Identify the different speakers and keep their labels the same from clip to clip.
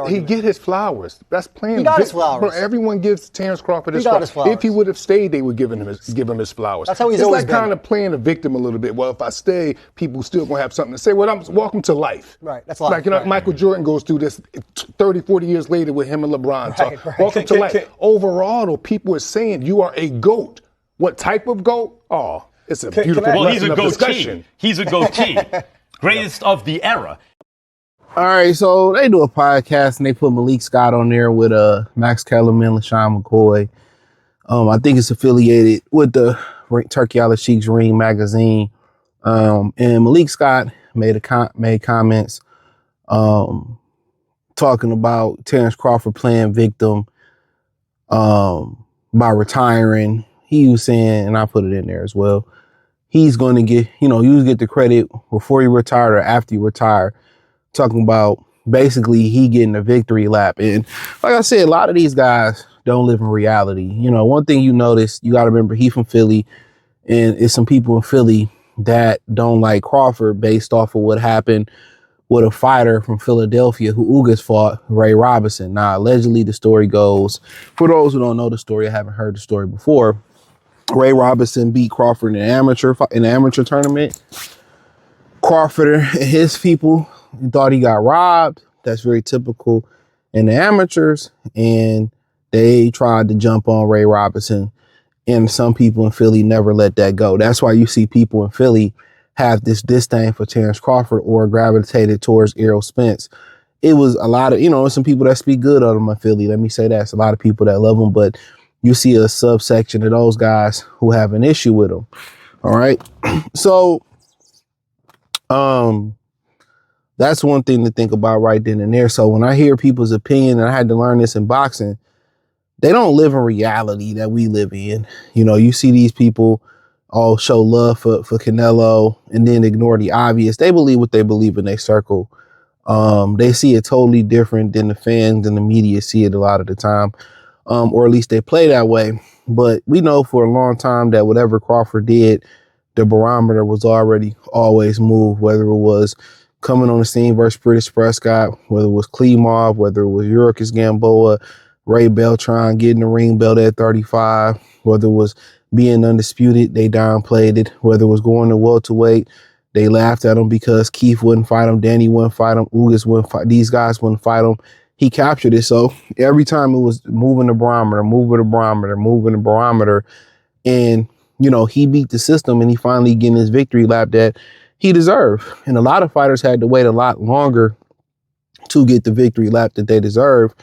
Speaker 1: He get his flowers. That's playing.
Speaker 2: He got his flowers.
Speaker 1: Bro, everyone gives Terence Crawford his flowers. If he would have stayed, they would give him his flowers.
Speaker 2: That's how he's always been.
Speaker 1: It's like kind of playing a victim a little bit. Well, if I stay, people still gonna have something to say. Well, welcome to life.
Speaker 2: Right. That's life.
Speaker 1: Like, you know,
Speaker 2: right.
Speaker 1: Michael Jordan goes through this 30, 40 years later with him and LeBron. Right. Welcome to life. Overall, though, people are saying you are a GOAT. What type of GOAT? Oh, it's a beautiful
Speaker 3: Well, he's a
Speaker 1: discussion.
Speaker 3: He's a goatee. Greatest of the era.
Speaker 4: All right, so they do a podcast and they put Malik Scott on there with Max Kellerman, LaShawn McCoy. I think it's affiliated with the Turkey All Sheik's Ring magazine. And Malik Scott made comments talking about Terence Crawford playing victim by retiring. He was saying, and I put it in there as well, he's going to get, you get the credit before you retire or after you retire. Talking about basically he getting a victory lap. And like I said, a lot of these guys don't live in reality. One thing you notice, you got to remember he from Philly, and it's some people in Philly that don't like Crawford based off of what happened with a fighter from Philadelphia who Ugas fought, Ray Robinson. Now, allegedly the story goes, for those who don't know the story, I haven't heard the story before, Ray Robinson beat Crawford in an amateur tournament. Crawford and his people thought he got robbed. That's very typical in the amateurs. And they tried to jump on Ray Robinson. And some people in Philly never let that go. That's why you see people in Philly have this disdain for Terence Crawford or gravitated towards Errol Spence. It was a lot of, some people that speak good of him in Philly. Let me say that. It's a lot of people that love him, but you see a subsection of those guys who have an issue with him. All right. So, that's one thing to think about right then and there. So when I hear people's opinion, and I had to learn this in boxing, they don't live in reality that we live in. You see these people all show love for Canelo and then ignore the obvious. They believe what they believe in their circle. They see it totally different than the fans and the media see it a lot of the time, or at least they play that way. But we know for a long time that whatever Crawford did, the barometer was already always moved, whether it was coming on the scene versus British Prescott, whether it was Klimov, whether it was Yurikis Gamboa, Ray Beltran getting the ring belt at 35, whether it was being undisputed, they downplayed it, whether it was going to welterweight, they laughed at him because Keith wouldn't fight him, Danny wouldn't fight him, Ugas wouldn't fight, these guys wouldn't fight him. He captured it. So every time it was moving the barometer, and, he beat the system and he finally getting his victory lap that he deserved. And a lot of fighters had to wait a lot longer to get the victory lap that they deserve.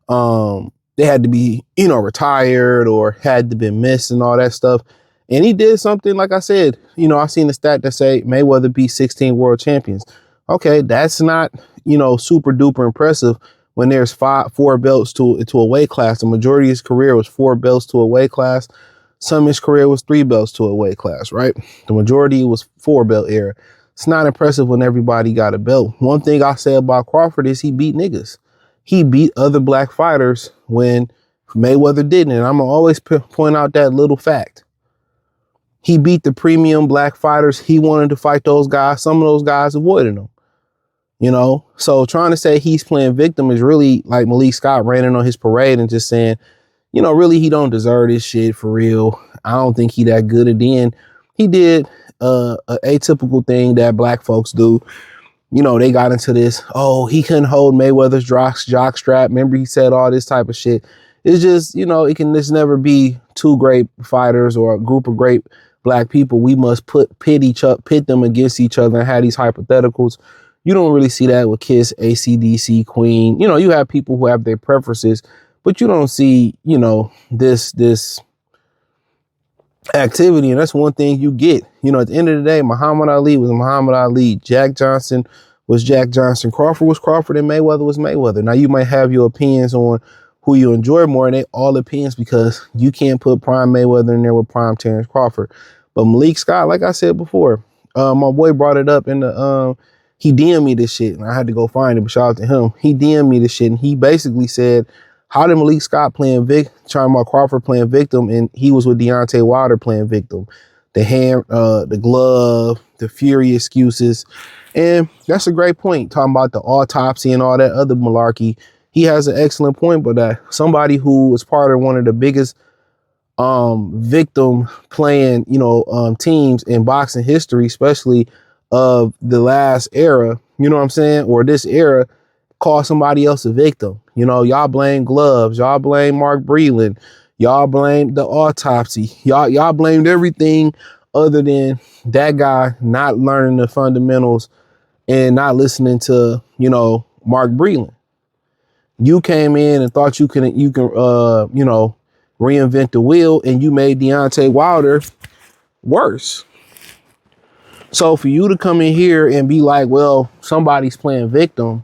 Speaker 4: They had to be, retired or had to be missed and all that stuff. And he did something, like I said, I seen the stat that say Mayweather beat 16 world champions. Okay, that's not, super duper impressive when there's 4 belts to a weight class. The majority of his career was 4 belts to a weight class. Some of his career was 3 belts to a weight class, right? The majority was 4 belt era. It's not impressive when everybody got a belt. One thing I say about Crawford is he beat niggas. He beat other black fighters when Mayweather didn't. And I'm going to always point out that little fact. He beat the premium black fighters. He wanted to fight those guys. Some of those guys avoided him. So trying to say he's playing victim is really like Malik Scott raining on his parade and just saying, really he don't deserve this shit for real. I don't think he that good. And then he did a atypical thing that black folks do. They got into this, he couldn't hold Mayweather's jock strap. Remember he said all this type of shit. It's just, it can just never be 2 great fighters or a group of great black people. We must pit them against each other and have these hypotheticals. You don't really see that with Kiss, AC/DC, Queen. You have people who have their preferences, but you don't see, this activity. And that's one thing you get. At the end of the day, Muhammad Ali was Muhammad Ali. Jack Johnson was Jack Johnson. Crawford was Crawford, and Mayweather was Mayweather. Now, you might have your opinions on who you enjoy more, and they all opinions because you can't put prime Mayweather in there with prime Terence Crawford. But Malik Scott, like I said before, my boy brought it up in the he DM'd me this shit, and I had to go find it, but shout out to him. He DM'd me this shit, and he basically said, How did Malik Scott trying about Crawford playing victim, and he was with Deontay Wilder playing victim? The hand, the glove, the fury excuses. And that's a great point, talking about the autopsy and all that other malarkey. He has an excellent point, but somebody who was part of one of the biggest victim playing, teams in boxing history, especially of the last era, you know what I'm saying, or this era, call somebody else a victim. Y'all blame gloves, y'all blame Mark Breland, y'all blame the autopsy, y'all blamed everything other than that guy not learning the fundamentals and not listening to, Mark Breland. You came in and thought you can reinvent the wheel, and you made Deontay Wilder worse. So for you to come in here and be like, well, somebody's playing victim,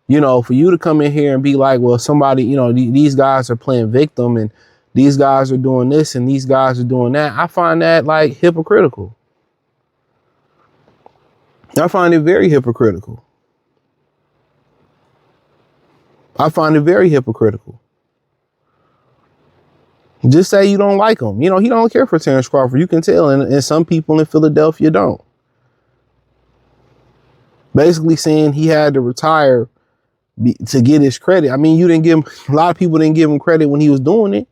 Speaker 4: for you to come in here and be like, well, somebody, these guys are playing victim and these guys are doing this and these guys are doing that. I find that like hypocritical. I find it very hypocritical. Just say you don't like him. He don't care for Terence Crawford. You can tell. And some people in Philadelphia don't. Basically saying he had to retire to get his credit. I mean, a lot of people didn't give him credit when he was doing it.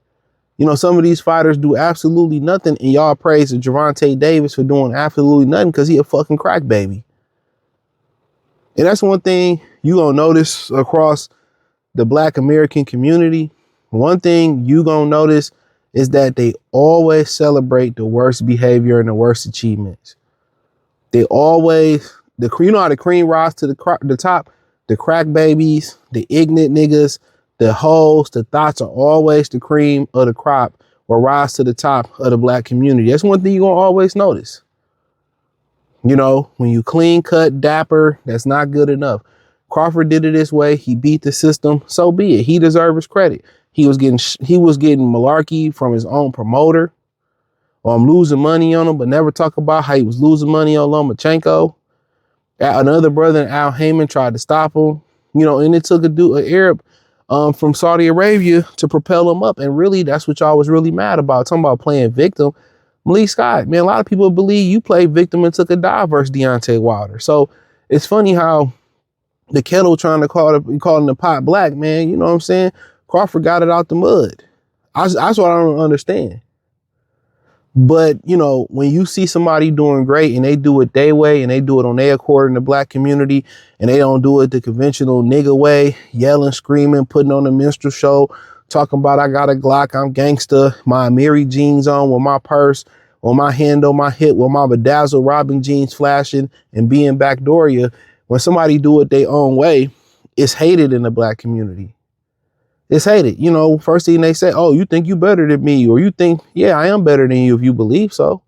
Speaker 4: Some of these fighters do absolutely nothing, and y'all praise Gervonta Davis for doing absolutely nothing because he a fucking crack baby. And that's one thing you gonna notice across the Black American community. One thing you gonna notice is that they always celebrate the worst behavior and the worst achievements. They always, how the cream rise to the top, the crack babies, the ignorant niggas, the hoes, the thoughts are always the cream of the crop or rise to the top of the Black community. That's one thing you're gonna always notice. When you clean cut, dapper, that's not good enough. Crawford did it this way. He beat the system. So be it. He deserves his credit. He was getting malarkey from his own promoter. Or I'm losing money on him, but never talk about how he was losing money on Lomachenko. Another brother, Al Heyman, tried to stop him. And it took an Arab from Saudi Arabia to propel him up. And really, that's what y'all was really mad about. Talking about playing victim. Malik Scott, man, a lot of people believe you played victim and took a dive versus Deontay Wilder. So it's funny how the kettle trying to calling the pot black, man. You know what I'm saying? Crawford got it out the mud. That's what I don't understand. But, when you see somebody doing great and they do it their way and they do it on their accord in the Black community and they don't do it the conventional nigga way, yelling, screaming, putting on a minstrel show, talking about I got a Glock, I'm gangster, my Amiri jeans on with my purse, on my hand on my hip with my bedazzled robbing jeans flashing and being backdooria. When somebody do it their own way, it's hated in the Black community. It's hated. First thing they say, oh, you think you better than me? Or you think, yeah, I am better than you if you believe so.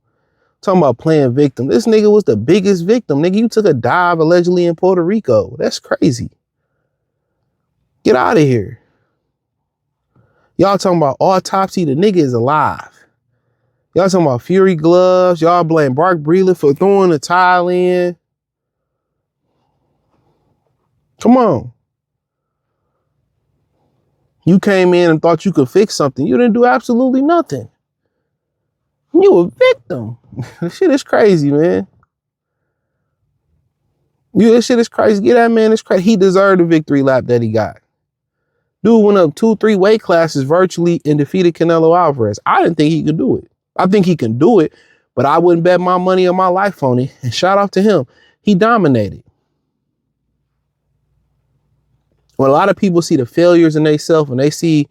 Speaker 4: Talking about playing victim. This nigga was the biggest victim. Nigga, you took a dive allegedly in Puerto Rico. That's crazy. Get out of here. Y'all talking about autopsy. The nigga is alive. Y'all talking about fury gloves. Y'all blame Mark Breland for throwing the tile in. Come on. You came in and thought you could fix something. You didn't do absolutely nothing. You a victim. This shit is crazy, man. This shit is crazy. Get that man, it's crazy. He deserved the victory lap that he got. Dude went up 2-3 weight classes virtually and defeated Canelo Alvarez. I didn't think he could do it. I think he can do it, but I wouldn't bet my money or my life on it. And shout out to him. He dominated. When a lot of people see the failures in themselves and they see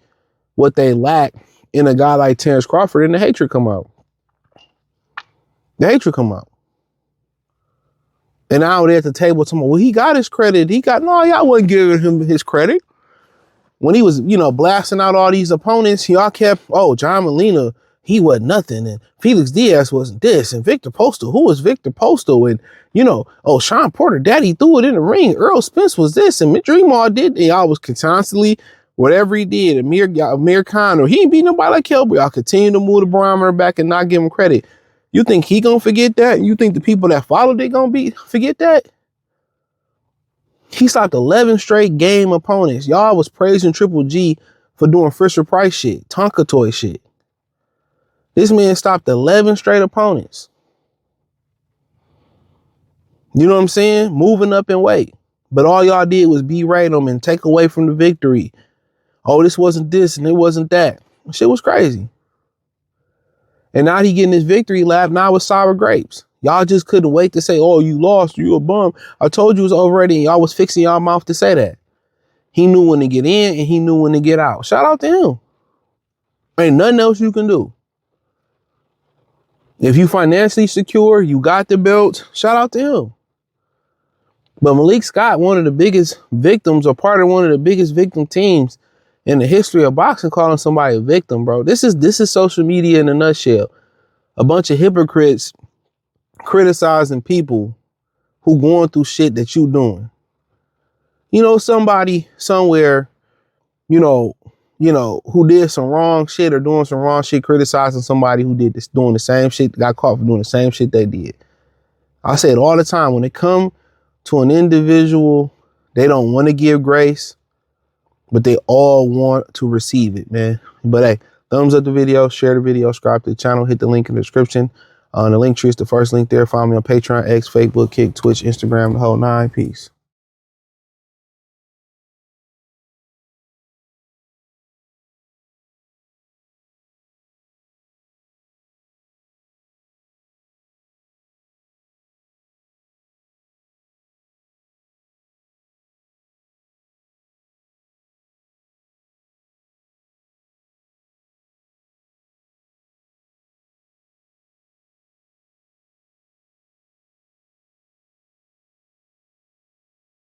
Speaker 4: what they lack in a guy like Terence Crawford, and the hatred come out. The hatred come out. And now they're at the table talking, well, he got his credit. No, y'all wasn't giving him his credit. When he was, blasting out all these opponents, y'all kept, John Molina, he wasn't nothing. And Felix Diaz wasn't this. And Victor Postal, who was Victor Postal? And, Sean Porter, daddy threw it in the ring. Earl Spence was this. And Dream all did. And y'all was constantly, whatever he did, Amir Khan, or he ain't beat nobody like Kelby. Y'all continue to move the barometer back and not give him credit. You think he gonna forget that? And you think the people that followed it gonna forget that? He stopped 11 straight game opponents. Y'all was praising Triple G for doing Fisher Price shit, Tonka toy shit. This man stopped 11 straight opponents. You know what I'm saying? Moving up in weight. But all y'all did was berate him and take away from the victory. Oh, this wasn't this and it wasn't that. Shit was crazy. And now he getting his victory lap. Now it's sour grapes. Y'all just couldn't wait to say, oh, you lost, you a bum. I told you it was already, and y'all was fixing y'all mouth to say that. He knew when to get in and he knew when to get out. Shout out to him. Ain't nothing else you can do. If you financially secure, you got the belt, shout out to him. But Malik Scott, one of the biggest victims, or part of one of the biggest victim teams in the history of boxing, calling somebody a victim, bro. This is social media in a nutshell. A bunch of hypocrites criticizing people who going through shit that you doing. You know, somebody somewhere, you know, who did some wrong shit or doing some wrong shit, criticizing somebody who did this, doing the same shit, got caught for doing the same shit they did. I say it all the time. When it come to an individual, they don't want to give grace, but they all want to receive it, man. But hey, thumbs up the video, share the video, subscribe to the channel, hit the link in the description. The link tree is the first link there. Follow me on Patreon, X, Facebook, Kick, Twitch, Instagram, the whole 9. Peace.